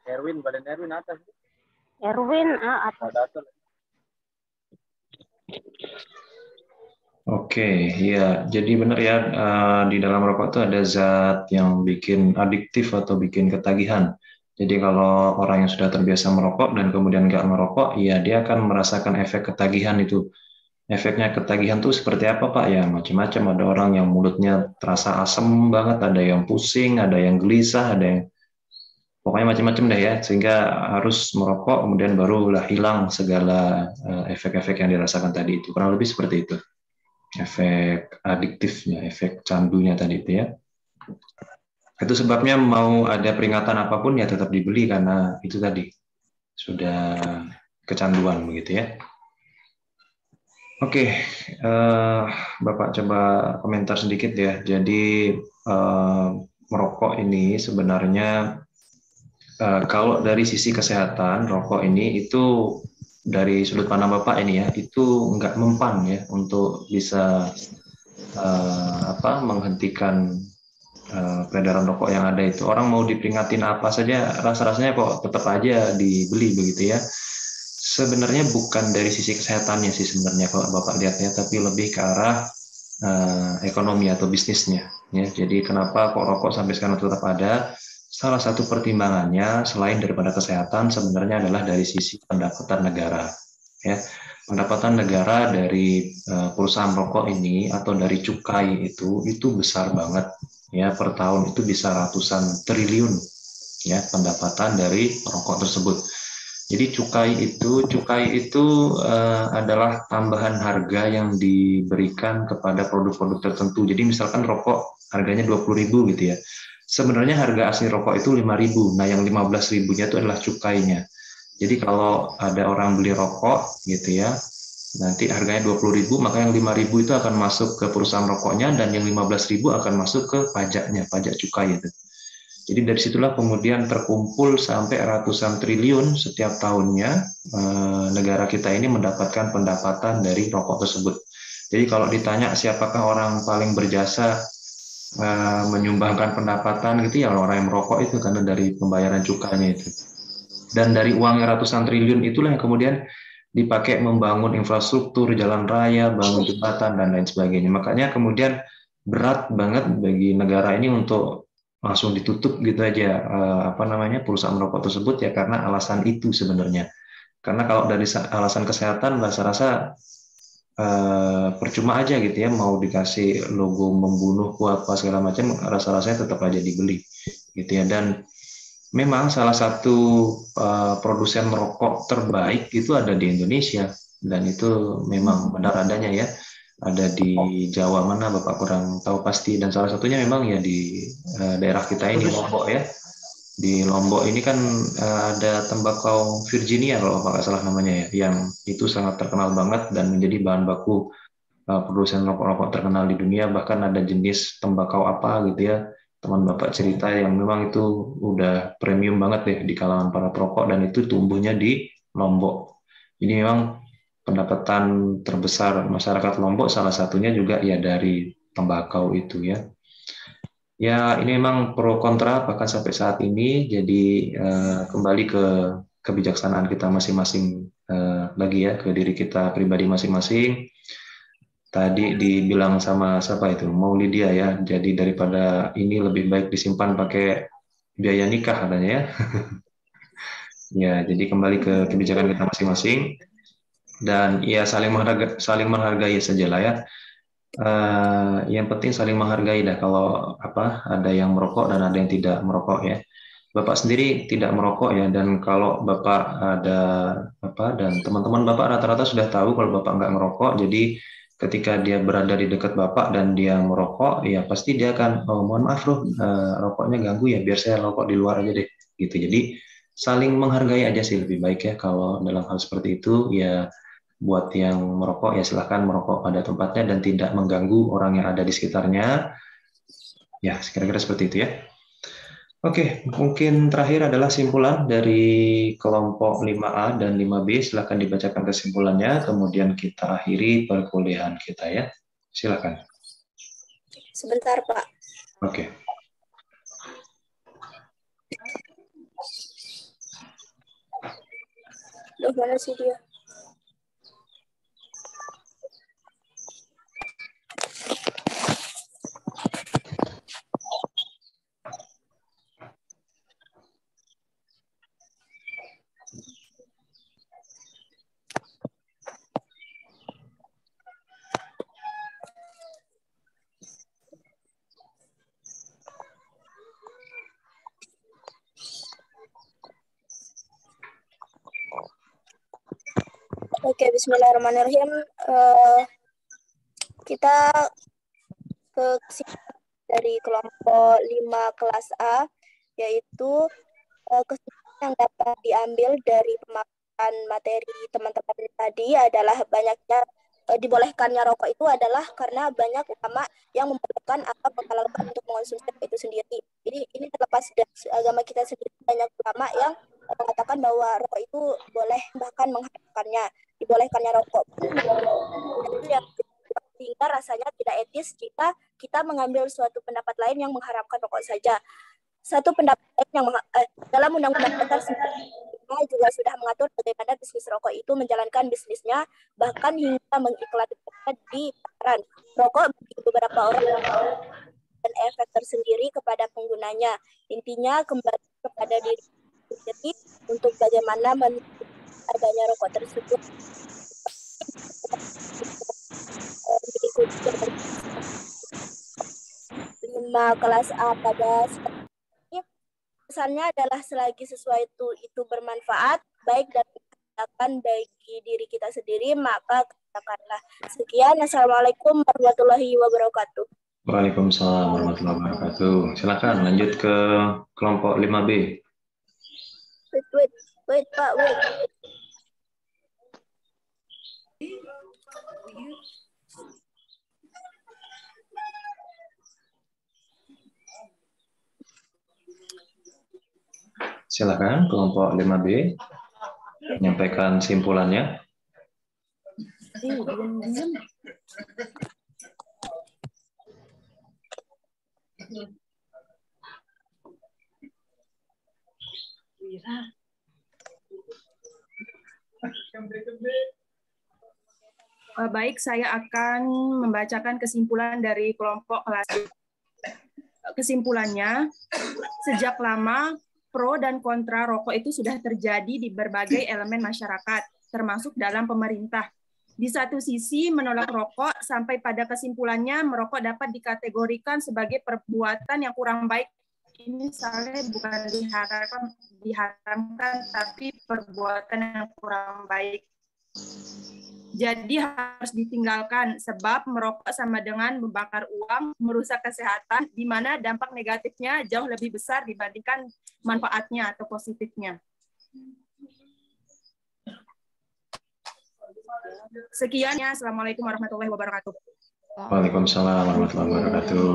Erwin, badan Erwin atas. Erwin, atas. Oke, ya, jadi benar ya, di dalam rokok itu ada zat yang bikin adiktif atau bikin ketagihan. Jadi kalau orang yang sudah terbiasa merokok dan kemudian nggak merokok, ya dia akan merasakan efek ketagihan itu. Efeknya ketagihan tuh seperti apa, Pak? Ya macam-macam. Ada orang yang mulutnya terasa asam banget, ada yang pusing, ada yang gelisah, ada yang pokoknya macam-macam deh ya. Sehingga harus merokok, kemudian barulah hilang segala efek-efek yang dirasakan tadi itu. Kurang lebih seperti itu. Efek adiktifnya, efek candunya tadi itu ya. Itu sebabnya mau ada peringatan apapun ya tetap dibeli karena itu tadi sudah kecanduan begitu ya. Oke, Bapak coba komentar sedikit ya. Jadi merokok ini sebenarnya kalau dari sisi kesehatan rokok ini itu dari sudut pandang Bapak ini ya, itu nggak mempan ya untuk bisa menghentikan peredaran rokok yang ada itu. Orang mau diperingatin apa saja, rasa-rasanya kok tetap aja dibeli begitu ya. Sebenarnya bukan dari sisi kesehatannya sih sebenarnya kalau Bapak lihatnya, tapi lebih ke arah ekonomi atau bisnisnya. Ya. Jadi kenapa kok rokok sampai sekarang tetap ada? Salah satu pertimbangannya selain daripada kesehatan sebenarnya adalah dari sisi pendapatan negara. Ya, pendapatan negara dari perusahaan rokok ini atau dari cukai itu besar banget. Ya, per tahun itu bisa ratusan triliun ya pendapatan dari rokok tersebut. Jadi cukai itu adalah tambahan harga yang diberikan kepada produk-produk tertentu. Jadi misalkan rokok harganya 20.000 gitu ya. Sebenarnya harga asli rokok itu 5.000. Nah, yang 15.000-nya itu adalah cukainya. Jadi kalau ada orang beli rokok gitu ya, nanti harganya 20.000, maka yang 5.000 itu akan masuk ke perusahaan rokoknya dan yang 15.000 akan masuk ke pajaknya, pajak cukai itu. Jadi dari situlah kemudian terkumpul sampai ratusan triliun setiap tahunnya negara kita ini mendapatkan pendapatan dari rokok tersebut. Jadi kalau ditanya siapakah orang paling berjasa menyumbangkan pendapatan gitu ya orang yang merokok itu karena dari pembayaran cukainya itu. Dan dari uang ratusan triliun itulah yang kemudian dipakai membangun infrastruktur, jalan raya, bangun jembatan dan lain sebagainya. Makanya kemudian berat banget bagi negara ini untuk langsung ditutup gitu aja perusahaan rokok tersebut ya karena alasan itu sebenarnya. Karena kalau dari alasan kesehatan rasa-rasa percuma aja gitu ya mau dikasih logo membunuh apa segala macam rasa-rasanya tetap aja dibeli gitu ya. Dan memang salah satu produsen rokok terbaik itu ada di Indonesia dan itu memang benar adanya ya, ada di Jawa mana Bapak kurang tahu pasti, dan salah satunya memang ya di daerah kita ini Lombok ya. Di Lombok ini kan ada tembakau Virginia kalau Bapak nggak salah namanya ya, yang itu sangat terkenal banget dan menjadi bahan baku produsen rokok-rokok terkenal di dunia. Bahkan ada jenis tembakau apa gitu ya, teman Bapak cerita yang memang itu udah premium banget deh di kalangan para perokok dan itu tumbuhnya di Lombok. Jadi memang pendapatan terbesar masyarakat Lombok salah satunya juga ya dari tembakau itu ya. Ya ini memang pro kontra bahkan sampai saat ini. Jadi kembali ke kebijaksanaan kita masing-masing lagi ya, ke diri kita pribadi masing-masing. Tadi dibilang sama siapa itu, Maulidia ya, jadi daripada ini lebih baik disimpan pakai biaya nikah katanya ya. Ya, jadi kembali ke kebijakan kita masing-masing dan ya saling menghargai sajalah ya. Yang penting saling menghargai dah kalau ada yang merokok dan ada yang tidak merokok ya. Bapak sendiri tidak merokok ya, dan kalau Bapak ada dan teman-teman Bapak rata-rata sudah tahu kalau Bapak nggak merokok. Jadi ketika dia berada di dekat Bapak dan dia merokok, ya pasti dia akan, oh mohon maaf loh, rokoknya ganggu ya, biar saya rokok di luar aja deh, gitu. Jadi saling menghargai aja sih lebih baik ya kalau dalam hal seperti itu ya. Buat yang merokok ya silahkan merokok pada tempatnya dan tidak mengganggu orang yang ada di sekitarnya. Ya kira-kira seperti itu ya. Oke, mungkin terakhir adalah simpulan dari kelompok 5A dan 5B. Silakan dibacakan kesimpulannya, kemudian kita akhiri perkuliahan kita ya. Silakan. Sebentar, Pak. Oke. Loh, mana sih dia? Oke, bismillahirrahmanirrahim. Kita ke dari kelompok 5 kelas A, yaitu kesimpulan yang dapat diambil dari pemaparan materi teman-teman tadi adalah banyaknya dibolehkannya rokok itu adalah karena banyak ulama yang membolehkan atau menghalalkan untuk mengonsumsi itu sendiri. Jadi ini terlepas dari agama kita sendiri, banyak ulama yang mengatakan bahwa rokok itu boleh, bahkan mengharamkannya. Dibolehkannya rokok pun itu yang sehingga rasanya tidak etis jika kita mengambil suatu pendapat lain yang mengharapkan rokok saja. Satu pendapat lain yang dalam Undang-Undang Dasar 1945 juga sudah mengatur bagaimana bisnis rokok itu menjalankan bisnisnya, bahkan hingga mengiklankannya di pasaran. Rokok bagi beberapa orang dan efek tersendiri kepada penggunanya. Intinya kembali kepada diri sendiri untuk bagaimana adanya rokok tersebut. Lima kelas A pada pesannya adalah selagi sesuatu itu bermanfaat baik dan menyenangkan bagi diri kita sendiri, maka katakanlah. Sekian, assalamualaikum warahmatullahi wabarakatuh. Waalaikumsalam warahmatullahi wabarakatuh. Silakan lanjut ke kelompok 5B. Wait, Pak, wait. Silakan kelompok 5B menyampaikan simpulannya. Baik, saya akan membacakan kesimpulan dari kelompok kelas. Kesimpulannya, sejak lama pro dan kontra rokok itu sudah terjadi di berbagai elemen masyarakat, termasuk dalam pemerintah. Di satu sisi menolak rokok sampai pada kesimpulannya merokok dapat dikategorikan sebagai perbuatan yang kurang baik. Ini misalnya bukan diharamkan tapi perbuatan yang kurang baik. Jadi harus ditinggalkan sebab merokok sama dengan membakar uang, merusak kesehatan, di mana dampak negatifnya jauh lebih besar dibandingkan manfaatnya atau positifnya. Sekian ya, assalamualaikum warahmatullahi wabarakatuh. Waalaikumsalam warahmatullahi wabarakatuh.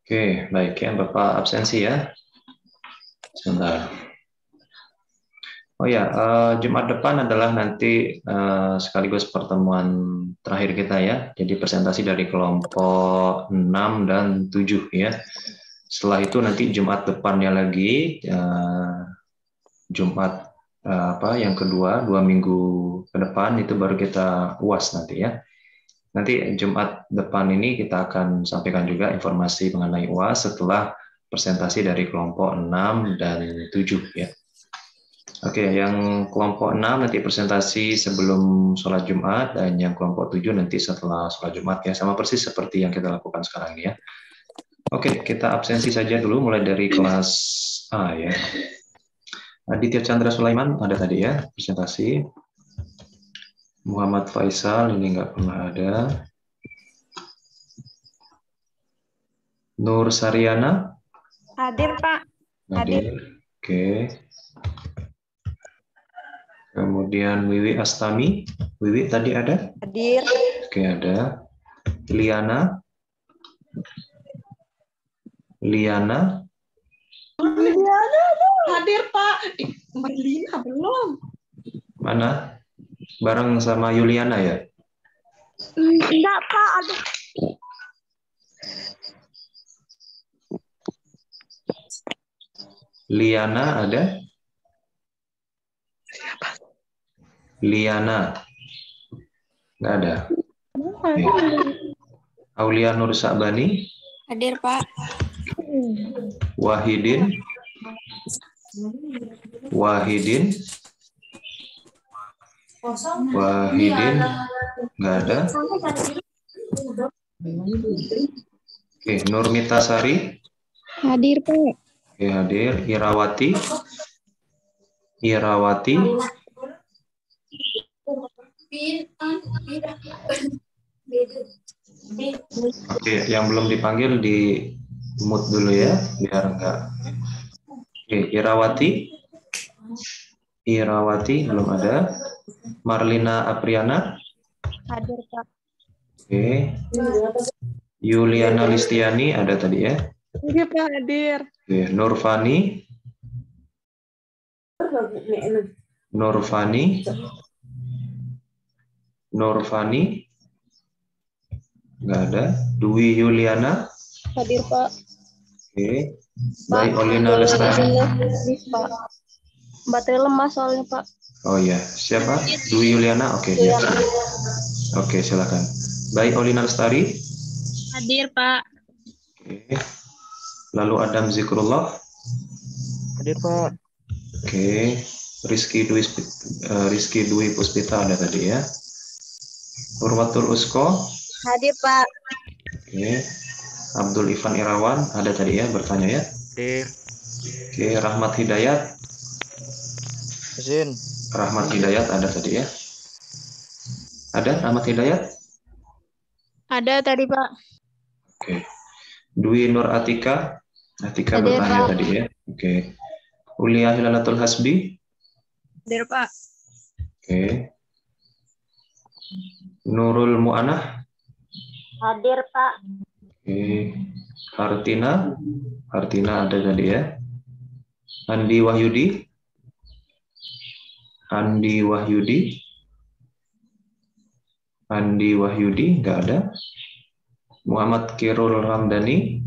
Oke, baik ya, Bapak absensi ya. Sebentar. Oh ya, Jumat depan adalah nanti sekaligus pertemuan terakhir kita ya. Jadi presentasi dari kelompok 6 dan 7 ya. Setelah itu nanti Jumat depannya lagi, Jumat yang kedua, 2 minggu ke depan itu baru kita UAS nanti ya. Nanti Jumat depan ini kita akan sampaikan juga informasi mengenai UAS setelah presentasi dari kelompok 6 dan 7 ya. Oke, yang kelompok 6 nanti presentasi sebelum sholat Jumat, dan yang kelompok 7 nanti setelah sholat Jumat ya, sama persis seperti yang kita lakukan sekarang ini ya. Oke, kita absensi saja dulu mulai dari kelas A ya. Aditya Chandra Sulaiman ada tadi ya presentasi. Muhammad Faisal ini nggak pernah ada. Nur Saryana. Hadir, Pak. Hadir. Oke. Kemudian Wiwi Astami. Wiwi tadi ada? Hadir. Oke, ada. Liana. Liana. Hadir, Pak. Mbak Lina belum. Mana? Bareng sama Yuliana ya? Enggak, Pak. Ada. Liana ada? Liana. Nggak ada. Oke. Aulia Nur Sa'bani. Hadir, Pak. Wahidin. Wahidin. Wahidin. Nggak ada. Oke, Nurmita Sari. Hadir, Pak. Oke, hadir. Irawati. Irawati. Oke, yang belum dipanggil di mute dulu ya, biar enggak. Oke, Irawati. Irawati belum ada. Marlina Apriana. Hadir, Pak. Oke. Yuliana Listiani ada tadi ya. Iya, Pak, hadir. Oke, Nurfani. Nurfani. Nurfani. Nggak ada. Dwi Yuliana. Hadir, Pak. Oke. Baik, Olina Lestari. Pak. Baterai lemah soalnya, Pak. Oh ya, siapa? Dwi Yuliana. Oke, ya. Oke, silakan. Baik, Olina Lestari. Hadir, Pak. Oke. Lalu Adam Zikrullah. Hadir, Pak. Oke. Rizky Dwi Puspita ada tadi ya. Purwatul Usko. Hadir, Pak. Oke. Abdul Ivan Irawan ada tadi ya, bertanya ya. Hadir. Oke, Rahmat Hidayat. Izin. Rahmat Hidayat ada tadi ya. Ada Rahmat Hidayat? Ada tadi, Pak. Oke. Dwi Nur Atika. Atika Hadir, bertanya Pak. tadi ya. Oke. Ulia Hilalatul Hasbi. Hadir, Pak. Oke. Nurul Mu'anah. Hadir, Pak. Oke. Hartina. Hartina ada tadi ya. Andi Wahyudi. Andi Wahyudi. Andi Wahyudi nggak ada. Muhammad Kirul Ramdhani.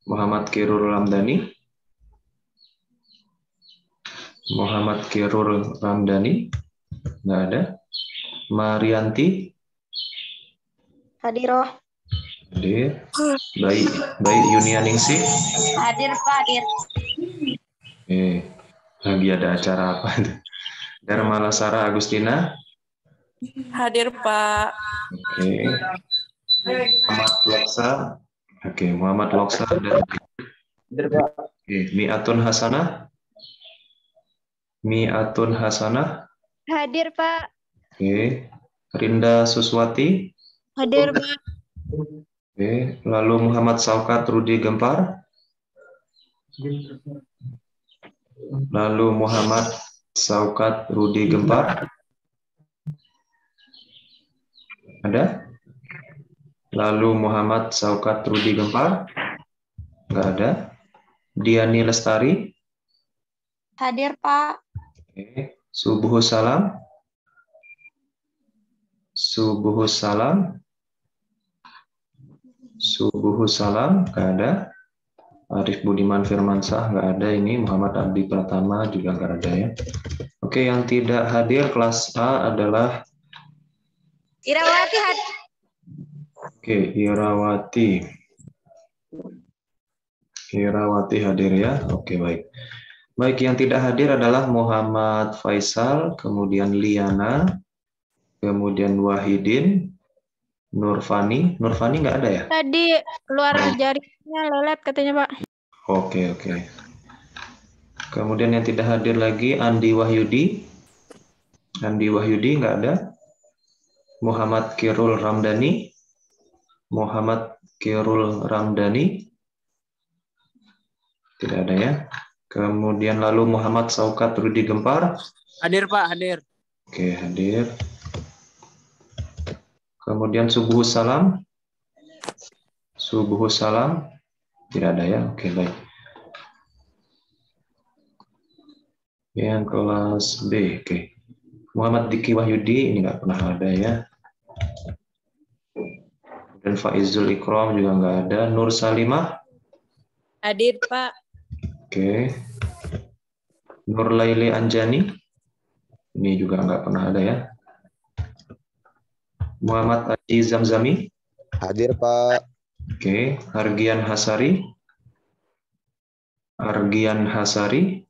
Muhammad Kirul Ramdhani. Muhammad Kirul Ramdhani nggak ada. Marianti. Hadir, Hadir. Baik Yunianingsih. Hadir, Pak. Hadir. Lagi ada acara apa? Dharma Lasara Agustina. Hadir, Pak. Oke. Muhammad Loksa. Oke, Muhammad Loksa dan Hadir, Pak. oke, Mi'atun Hasanah. Mi'atun Hasanah. Hadir, Pak. Oke. Rinda Suswati. Hadir, Pak. Oke. Lalu Muhammad Saukat Rudi Gempar. Lalu Muhammad Saukat Rudi Gempar. Ada? Lalu Muhammad Saukat Rudi Gempar. Enggak ada. Diani Lestari. Hadir, Pak. Oke. Subuhus Salam. Subuhus Salam. Subuhus Salam. Enggak ada. Arif Budiman Firmansyah nggak ada ini. Muhammad Abdi Pratama juga nggak ada ya. Oke, yang tidak hadir kelas A adalah Irawati hadir. oke, Irawati. Irawati hadir ya. Oke, baik. Baik, yang tidak hadir adalah Muhammad Faisal, kemudian Liana, kemudian Wahidin, Nurfani. Nurfani nggak ada ya? Tadi keluar jaringnya lelet katanya, Pak. Oke. Kemudian yang tidak hadir lagi Andi Wahyudi. Andi Wahyudi nggak ada. Muhammad Kirul Ramdhani. Muhammad Kirul Ramdhani. Tidak ada ya. Kemudian lalu Muhammad Saukat Rudi Gempar. Hadir, Pak. Hadir. Oke, hadir. Kemudian Subuhus Salam. Subuhus salam. Tidak ada ya. Oke, baik. Yang kelas B. Oke. Muhammad Diki Wahyudi ini nggak pernah ada ya. Dan Faizul Ikram juga nggak ada. Nur Salimah. Hadir, Pak. Oke. Nur Laili Anjani. Ini juga nggak pernah ada ya. Muhammad Aji Zamzami. Hadir, Pak. Oke. Argian Hasari. Argian Hasari.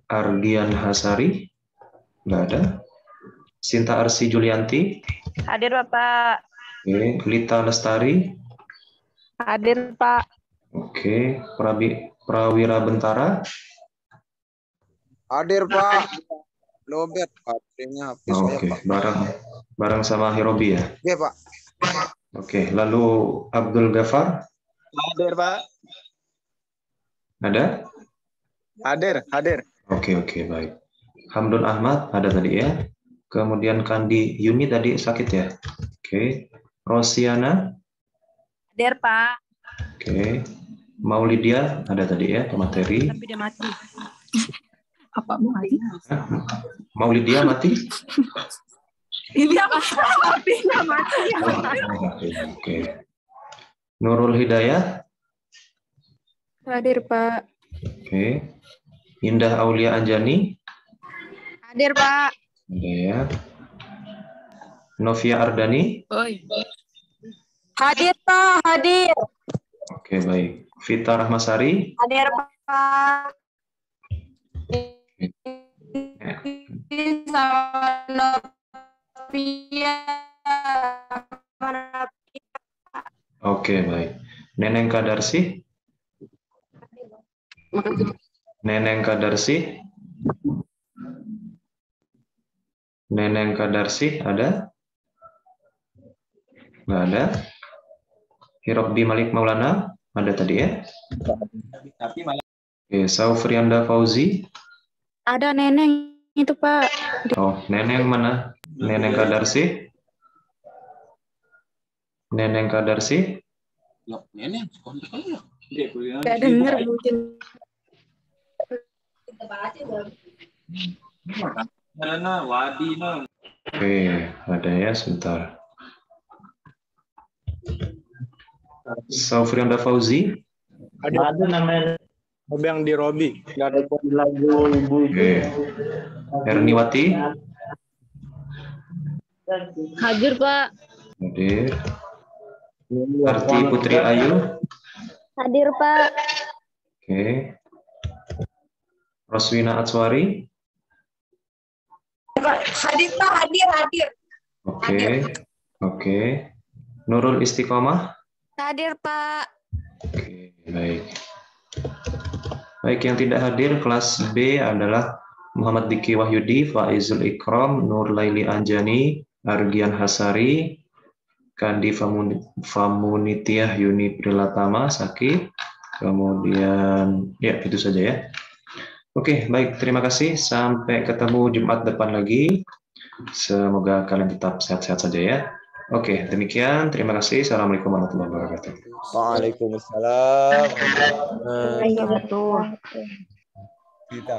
Argian Hasari. Nggak ada. Sinta Arsi Julianti. Hadir, Bapak. Oke. Lita Lestari. Hadir, Pak. Oke. Prawira Bentara. Hadir, Pak. Lobet, baterainya habis saya, Oke. Pak. Bareng sama Hirobi ya. Oke, Pak. Oke. Lalu Abdul Ghafar. Hadir, Pak. Ada? Hadir. Oke, baik. Hamdun Ahmad ada tadi ya. Kemudian Kandi Yuni tadi sakit ya. Oke. Rosiana. Hadir, Pak. Oke. Maulidia ada tadi ya, pemateri. Tapi dia mati. Apa mati? Maulidia mati? Ini apa? Apinya mati. Oke. Nurul Hidayah. Hadir, Pak. Oke. Indah Aulia Anjani. Hadir, Pak. Ada ya. Novia Ardani. Oi. Hadir, Pak. Hadir. Oke, baik. Vita Rahmasari. Hadir, Pak. Oke, baik. Neneng Kadarsi. Neneng Kadarsi. Neneng Kadarsi ada? Nggak ada. Hirobbi Malik Maulana ada tadi ya? Oke, Saufrianda Fauzi. Ada Neneng itu, Pak. Oh, Neneng mana? Neneng Kadarsi. Neneng Kadarsi. Gak denger mungkin. Oke, ada ya sebentar. Saufrianda Fauzi. Ada namanya yang di Robi. Nggak ada Oke. Erniwati. Hadir, Pak. Hadir. Arti Putri Ayu. Hadir, Pak. Oke. Roswina Atswari. Hadir, Pak. Hadir. Oke. Nurul Istiqomah. Hadir, Pak. Oke, baik. Baik, yang tidak hadir kelas B adalah Muhammad Diki Wahyudi, Faizul Ikram, Nur Laili Anjani, Argian Hasari, Kandi Famunitiah Yuni Prilatama sakit. Kemudian ya itu saja ya. Oke, baik, terima kasih. Sampai ketemu Jumat depan lagi. Semoga kalian tetap sehat-sehat saja ya. Oke, demikian. Terima kasih. Assalamualaikum warahmatullahi wabarakatuh. Waalaikumsalam. Kita.